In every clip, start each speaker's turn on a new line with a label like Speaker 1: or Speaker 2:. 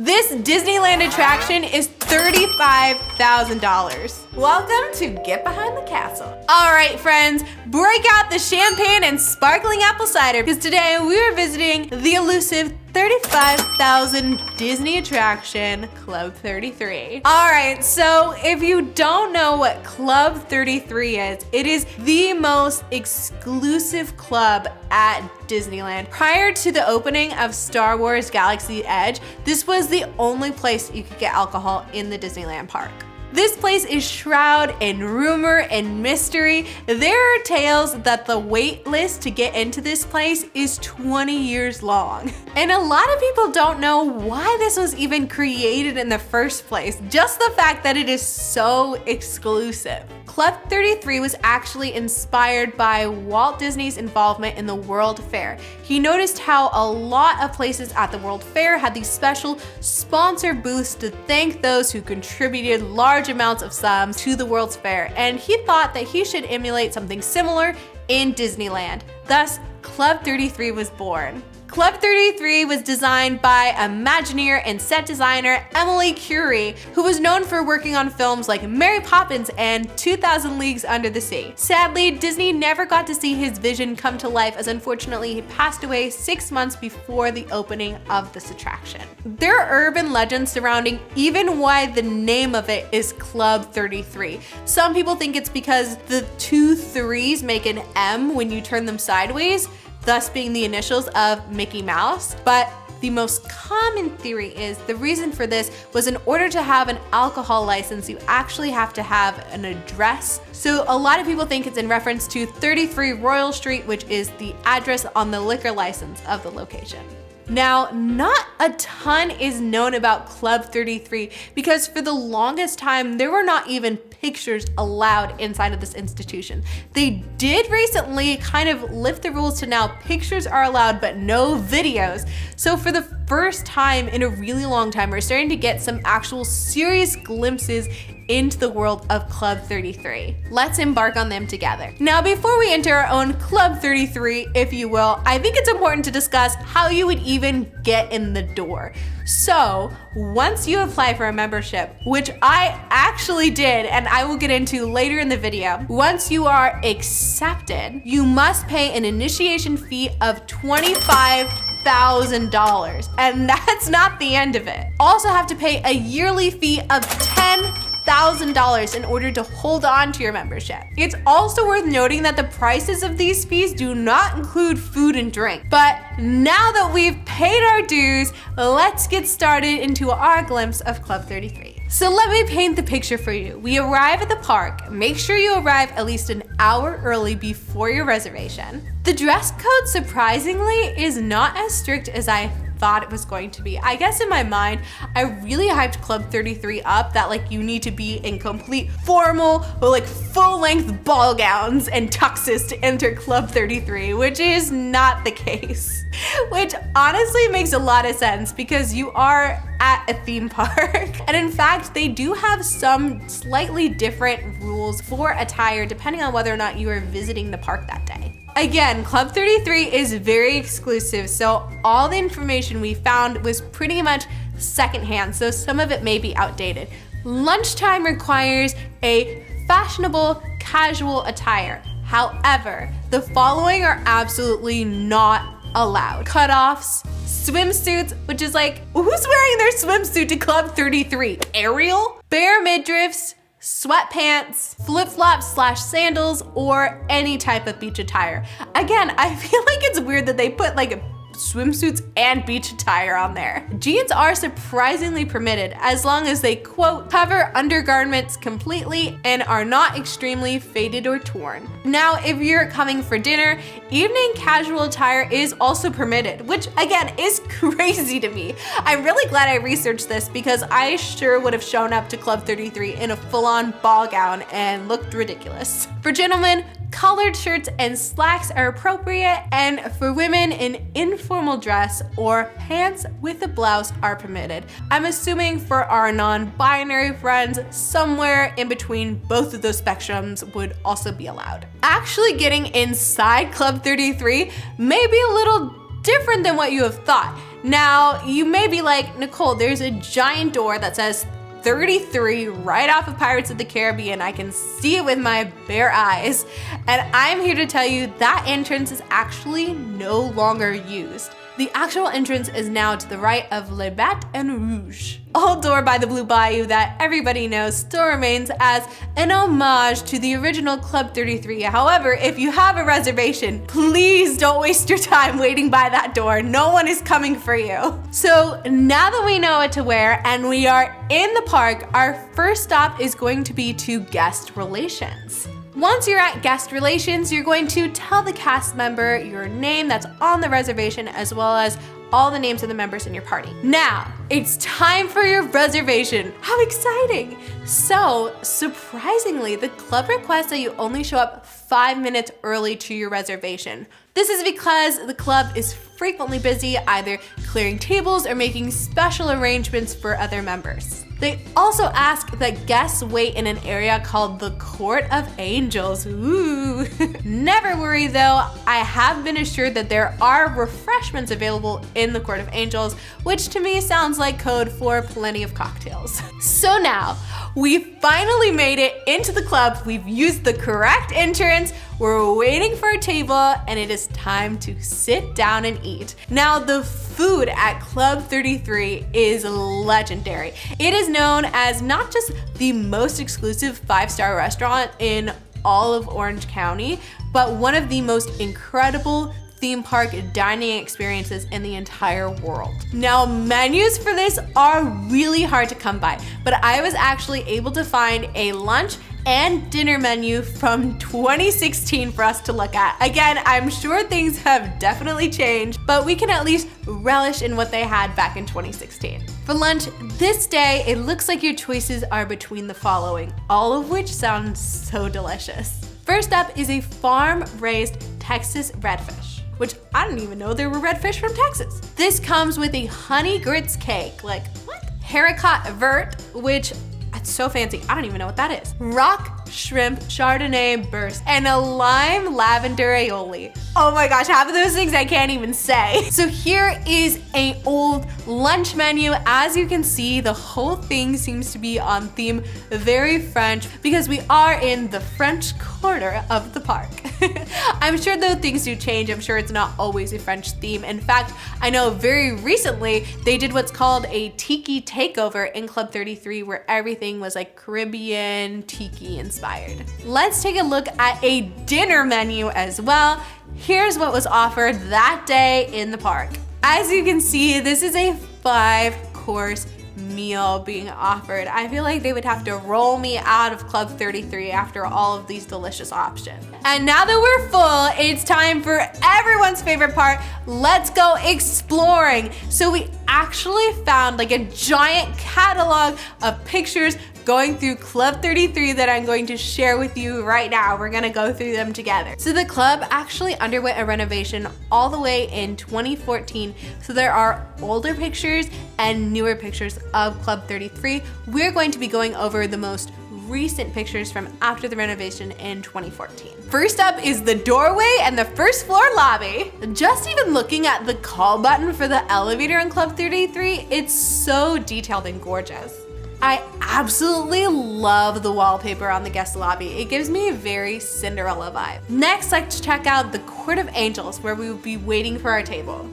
Speaker 1: This Disneyland attraction is $35,000. Welcome to Get Behind the Castle. All right, friends, break out the champagne and sparkling apple cider because today we are visiting the elusive 35,000 Disney attraction, Club 33. All right, so if you don't know what Club 33 is, it is the most exclusive club at Disneyland. Prior to the opening of Star Wars Galaxy's Edge, this was the only place you could get alcohol in the Disneyland park. This place is shrouded in rumor and mystery. There are tales that the wait list to get into this place is 20 years long. And a lot of people don't know why this was even created in the first place, just the fact that it is so exclusive. Club 33 was actually inspired by Walt Disney's involvement in the World Fair. He noticed how a lot of places at the World Fair had these special sponsor booths to thank those who contributed large amounts of sums to the World's Fair, and he thought that he should emulate something similar in Disneyland. Thus, Club 33 was born. Club 33 was designed by Imagineer and set designer Emily Curie, who was known for working on films like Mary Poppins and 2,000 Leagues Under the Sea. Sadly, Disney never got to see his vision come to life, as unfortunately he passed away 6 months before the opening of this attraction. There are urban legends surrounding even why the name of it is Club 33. Some people think it's because the 2 3s make an M when you turn them sideways, thus being the initials of Mickey Mouse. But the most common theory is the reason for this was in order to have an alcohol license, you actually have to have an address. So a lot of people think it's in reference to 33 Royal Street, which is the address on the liquor license of the location. Now, not a ton is known about Club 33 because for the longest time, there were not even pictures allowed inside of this institution. They did recently kind of lift the rules to now pictures are allowed, but no videos. So for the first time in a really long time, we're starting to get some actual serious glimpses into the world of Club 33. Let's embark on them together. Now, before we enter our own Club 33, if you will, I think it's important to discuss how you would even get in the door. So, once you apply for a membership, which I actually did, and I will get into later in the video, once you are accepted, you must pay an initiation fee of $25,000, and that's not the end of it. Also have to pay a yearly fee of $10,000 in order to hold on to your membership. It's also worth noting that the prices of these fees do not include food and drink. But now that we've paid our dues, let's get started into our glimpse of Club 33. So let me paint the picture for you. We arrive at the park. Make sure you arrive at least an hour early before your reservation. The dress code, surprisingly, is not as strict as I thought it was going to be. I guess in my mind, I really hyped Club 33 up that like you need to be in complete formal or like full-length ball gowns and tuxes to enter Club 33, which is not the case. Which honestly makes a lot of sense because you are at a theme park. And in fact, they do have some slightly different rules for attire depending on whether or not you are visiting the park that day. Again, Club 33 is very exclusive, so all the information we found was pretty much secondhand, so some of it may be outdated. Lunchtime requires a fashionable, casual attire. However, the following are absolutely not allowed. Cutoffs, swimsuits, which is like, who's wearing their swimsuit to Club 33? Ariel? Bare midriffs, sweatpants, flip-flops / sandals, or any type of beach attire. Again, I feel like it's weird that they put like swimsuits and beach attire on there. Jeans are surprisingly permitted as long as they, quote, cover undergarments completely and are not extremely faded or torn. Now, if you're coming for dinner, evening casual attire is also permitted, which again is crazy to me. I'm really glad I researched this because I sure would have shown up to Club 33 in a full-on ball gown and looked ridiculous. For gentlemen, colored shirts and slacks are appropriate, and for women, an informal dress or pants with a blouse are permitted. I'm assuming for our non-binary friends, somewhere in between both of those spectrums would also be allowed. Actually getting inside Club 33 may be a little different than what you have thought. Now, you may be like, Nicole, there's a giant door that says 33 right off of Pirates of the Caribbean. I can see it with my bare eyes. And I'm here to tell you that entrance is actually no longer used. The actual entrance is now to the right of Le Bat and Rouge. Old door by the Blue Bayou that everybody knows still remains as an homage to the original Club 33. However, if you have a reservation, please don't waste your time waiting by that door. No one is coming for you. So now that we know what to wear and we are in the park, our first stop is going to be to guest relations. Once you're at guest relations, you're going to tell the cast member your name that's on the reservation as well as all the names of the members in your party. Now, it's time for your reservation. How exciting! So, surprisingly, the club requests that you only show up 5 minutes early to your reservation. This is because the club is frequently busy either clearing tables or making special arrangements for other members. They also ask that guests wait in an area called the Court of Angels. Ooh. Never worry though, I have been assured that there are refreshments available in the Court of Angels, which to me sounds like code for plenty of cocktails. So now, we finally made it into the club. We've used the correct entrance. We're waiting for a table and it is time to sit down and eat. Now, the food at Club 33 is legendary. It is known as not just the most exclusive 5-star restaurant in all of Orange County, but one of the most incredible theme park dining experiences in the entire world. Now, menus for this are really hard to come by, but I was actually able to find a lunch and dinner menu from 2016 for us to look at. Again, I'm sure things have definitely changed, but we can at least relish in what they had back in 2016. For lunch this day, it looks like your choices are between the following, all of which sound so delicious. First up is a farm-raised Texas redfish, which I didn't even know there were redfish from Texas. This comes with a honey grits cake, like what? Haricot vert, which it's so fancy, I don't even know what that is. Rock shrimp Chardonnay burst and a lime lavender aioli. Oh my gosh, half of those things I can't even say. So here is an old lunch menu. As you can see, the whole thing seems to be on theme, very French, because we are in the French quarter of the park. I'm sure though things do change. I'm sure it's not always a French theme. In fact, I know very recently they did what's called a tiki takeover in Club 33 where everything was like Caribbean tiki inspired. Let's take a look at a dinner menu as well. Here's what was offered that day in the park. As you can see, this is a 5-course meal being offered. I feel like they would have to roll me out of Club 33 after all of these delicious options. And now that we're full, it's time for everyone's favorite part. Let's go exploring. So we actually found like a giant catalog of pictures going through Club 33 that I'm going to share with you right now. We're gonna go through them together. So the club actually underwent a renovation all the way in 2014. So there are older pictures and newer pictures of Club 33. We're going to be going over the most recent pictures from after the renovation in 2014. First up is the doorway and the first floor lobby. Just even looking at the call button for the elevator in Club 33, it's so detailed and gorgeous. I absolutely love the wallpaper on the guest lobby. It gives me a very Cinderella vibe. Next, let's check out the Court of Angels where we will be waiting for our table.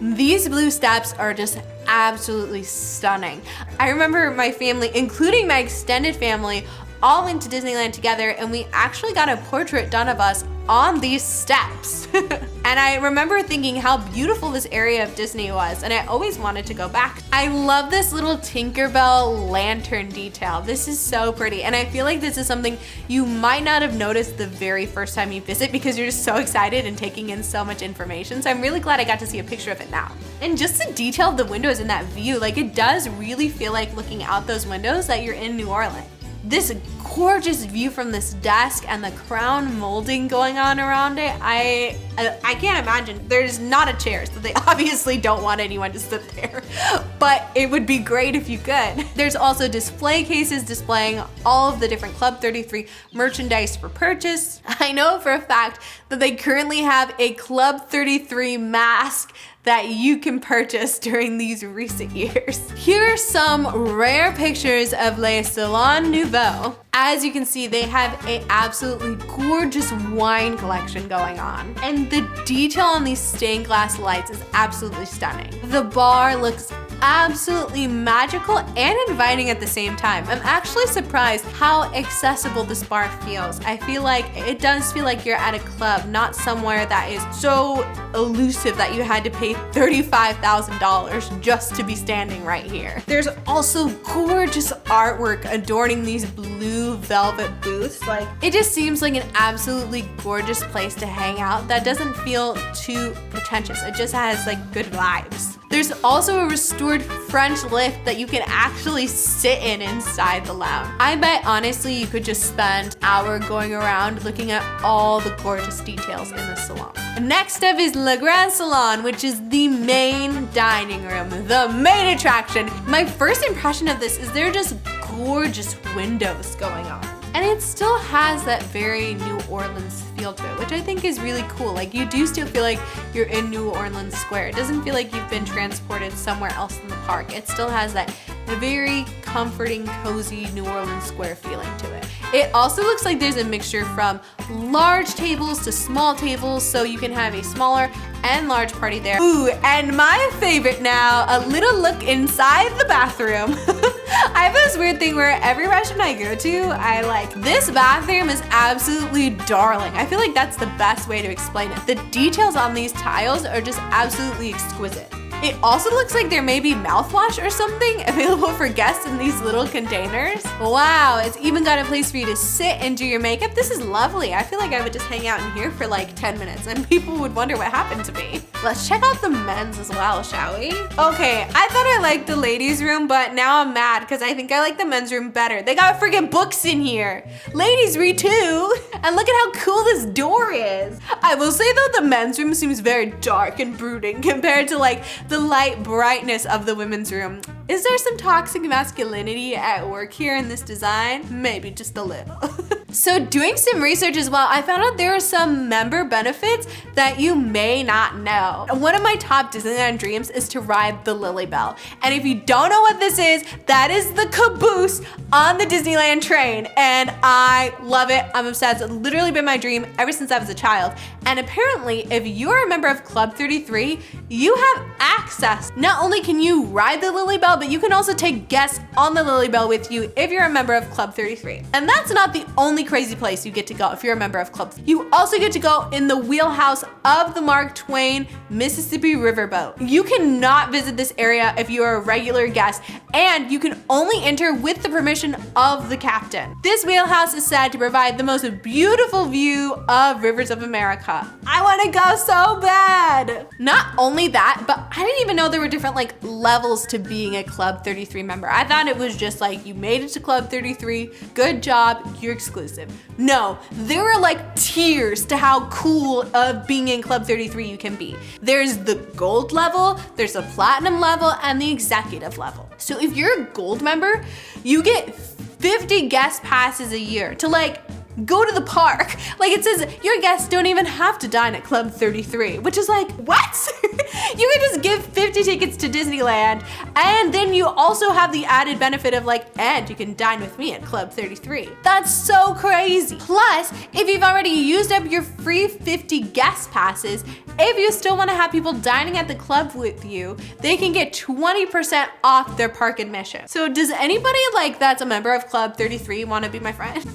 Speaker 1: These blue steps are just absolutely stunning. I remember my family, including my extended family, all went to Disneyland together and we actually got a portrait done of us on these steps. And I remember thinking how beautiful this area of Disney was and I always wanted to go back. I love this little Tinkerbell lantern detail. This is so pretty and I feel like this is something you might not have noticed the very first time you visit because you're just so excited and taking in so much information. So I'm really glad I got to see a picture of it now. And just the detail of the windows in that view, like it does really feel like looking out those windows that you're in New Orleans. This gorgeous view from this desk and the crown molding going on around it, I can't imagine. There's not a chair, so they obviously don't want anyone to sit there, but it would be great if you could. There's also display cases displaying all of the different Club 33 merchandise for purchase. I know for a fact that they currently have a Club 33 mask that you can purchase during these recent years. Here are some rare pictures of Le Salon Nouveau. As you can see, they have an absolutely gorgeous wine collection going on. And the detail on these stained glass lights is absolutely stunning. The bar looks absolutely magical and inviting at the same time. I'm actually surprised how accessible this bar feels. I feel like it does feel like you're at a club, not somewhere that is so elusive that you had to pay $35,000 just to be standing right here. There's also gorgeous artwork adorning these blue velvet booths. Like, it just seems like an absolutely gorgeous place to hang out that doesn't feel too pretentious. It just has like good vibes. There's also a restored French lift that you can actually sit in inside the lounge. I bet honestly you could just spend an hour going around looking at all the gorgeous details in the salon. Next up is Le Grand Salon, which is the main dining room, the main attraction. My first impression of this is they're just gorgeous windows going on. And it still has that very New Orleans feel to it, which I think is really cool. Like, you do still feel like you're in New Orleans Square. It doesn't feel like you've been transported somewhere else in the park. It still has that very comforting, cozy New Orleans Square feeling to it. It also looks like there's a mixture from large tables to small tables, so you can have a smaller and large party there. Ooh, and my favorite now, a little look inside the bathroom. I have this weird thing where every restaurant I go to, I like, this bathroom is absolutely darling. I feel like that's the best way to explain it. The details on these tiles are just absolutely exquisite. It also looks like there may be mouthwash or something available for guests in these little containers. Wow, it's even got a place for you to sit and do your makeup. This is lovely. I feel like I would just hang out in here for like 10 minutes and people would wonder what happened to me. Let's check out the men's as well, shall we? Okay, I thought I liked the ladies' room, but now I'm mad because I think I like the men's room better. They got freaking books in here. Ladies read too. And look at how cool this door is. I will say though, the men's room seems very dark and brooding compared to like the light brightness of the women's room. Is there some toxic masculinity at work here in this design? Maybe just a little. So doing some research as well, I found out there are some member benefits that you may not know. One of my top Disneyland dreams is to ride the Lily Bell. And if you don't know what this is, that is the caboose on the Disneyland train. And I love it. I'm obsessed. It's literally been my dream ever since I was a child. And apparently, if you're a member of Club 33, you have access. Not only can you ride the Lily Bell, but you can also take guests on the Lily Bell with you if you're a member of Club 33. And that's not the only crazy place you get to go if you're a member of Club. You also get to go in the wheelhouse of the Mark Twain Mississippi Riverboat. You cannot visit this area if you are a regular guest, and you can only enter with the permission of the captain. This wheelhouse is said to provide the most beautiful view of rivers of America. I want to go so bad. Not only that, but I didn't even know there were different like levels to being a Club 33 member. I thought it was just like you made it to Club 33, good job, you're exclusive. No, there are like tiers to how cool of being in Club 33 you can be. There's the gold level, there's a platinum level, and the executive level. So if you're a gold member, you get 50 guest passes a year to like go to the park. Like, it says your guests don't even have to dine at Club 33, which is like, what? You can just give 50 tickets to Disneyland, and then you also have the added benefit of like, and you can dine with me at Club 33. That's so crazy. Plus, if you've already used up your free 50 guest passes, if you still want to have people dining at the club with you, they can get 20% off their park admission. So does anybody like that's a member of Club 33 want to be my friend?